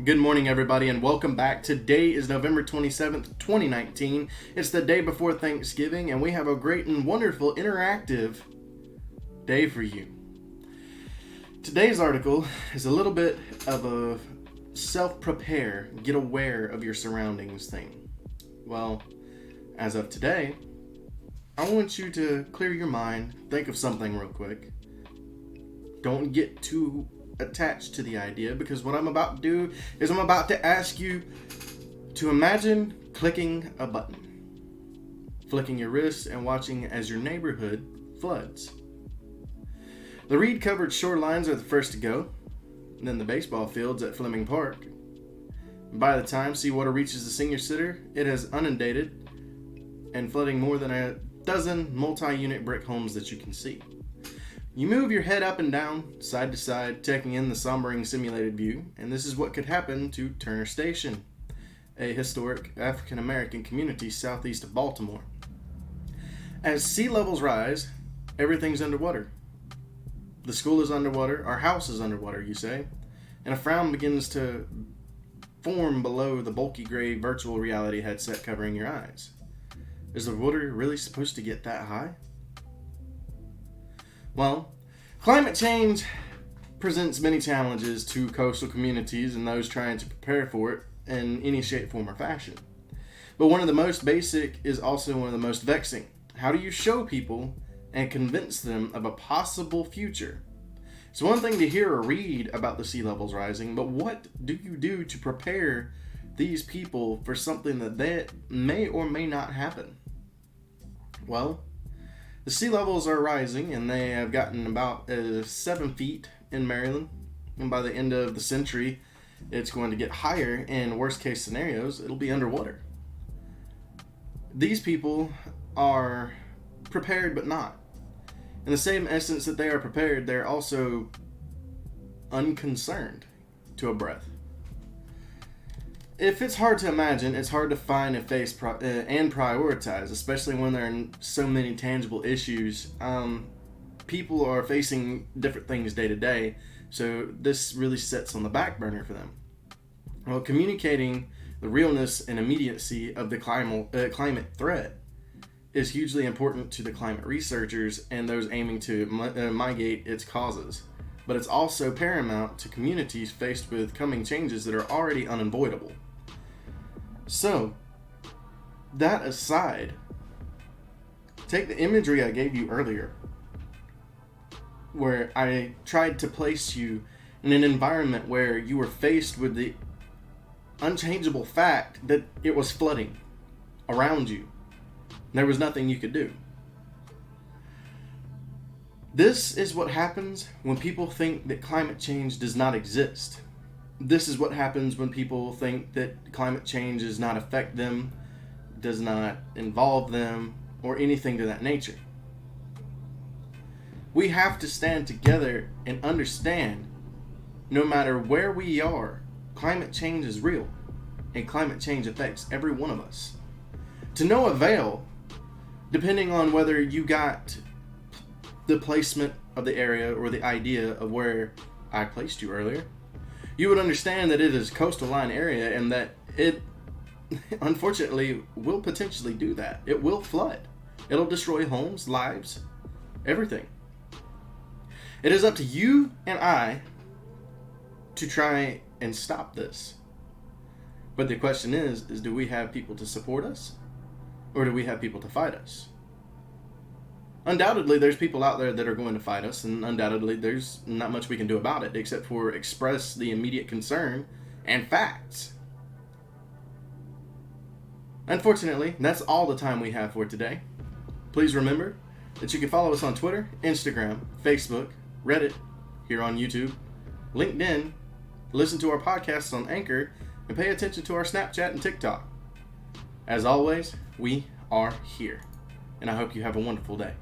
Good morning, everybody, and welcome back. Today is November 27th, 2019. It's the day before Thanksgiving, and we have a great and wonderful interactive day for you. Today's article is a little bit of a self-prepare, get aware of your surroundings thing. Well, as of today, I want you to clear your mind, think of something real quick. Don't get too attached to the idea, because what I'm about to do is I'm about to ask you to imagine clicking a button, flicking your wrist and watching as your neighborhood floods. The reed-covered shorelines are the first to go, then the baseball fields at Fleming Park. By the time seawater reaches the senior center, it has inundated and flooding more than a dozen multi-unit brick homes that you can see. You move your head up and down, side to side, taking in the sombering simulated view, and this is what could happen to Turner Station, a historic African-American community southeast of Baltimore. As sea levels rise, everything's underwater. The school is underwater, our house is underwater, you say, and a frown begins to form below the bulky gray virtual reality headset covering your eyes. Is the water really supposed to get that high? Well, climate change presents many challenges to coastal communities and those trying to prepare for it in any shape, form, or fashion. But one of the most basic is also one of the most vexing. How do you show people and convince them of a possible future? It's one thing to hear or read about the sea levels rising, but what do you do to prepare these people for something that may or may not happen? Well, the sea levels are rising, and they have gotten about 7 feet in Maryland. And by the end of the century, it's going to get higher. In worst case scenarios, it'll be underwater. These people are prepared, but not. In the same essence that they are prepared, they're also unconcerned to a breath. If it's hard to imagine, it's hard to find and face and prioritize, especially when there are so many tangible issues. People are facing different things day to day, so this really sits on the back burner for them. Well, communicating the realness and immediacy of the climate threat is hugely important to the climate researchers and those aiming to mitigate its causes. But it's also paramount to communities faced with coming changes that are already unavoidable. So, that aside, take the imagery I gave you earlier, where I tried to place you in an environment where you were faced with the unchangeable fact that it was flooding around you. There was nothing you could do. This is what happens when people think that climate change does not exist. This is what happens when people think that climate change does not affect them, does not involve them, or anything to that nature. We have to stand together and understand, no matter where we are, climate change is real, and climate change affects every one of us. To no avail, depending on whether you got the placement of the area or the idea of where I placed you earlier, you would understand that it is a coastal line area and that it unfortunately will potentially do that. It will flood. It'll destroy homes, lives, everything. It is up to you and I to try and stop this. But the question is do we have people to support us, or do we have people to fight us? Undoubtedly, there's people out there that are going to fight us, and undoubtedly, there's not much we can do about it except for express the immediate concern and facts. Unfortunately, that's all the time we have for today. Please remember that you can follow us on Twitter, Instagram, Facebook, Reddit, here on YouTube, LinkedIn, listen to our podcasts on Anchor, and pay attention to our Snapchat and TikTok. As always, we are here, and I hope you have a wonderful day.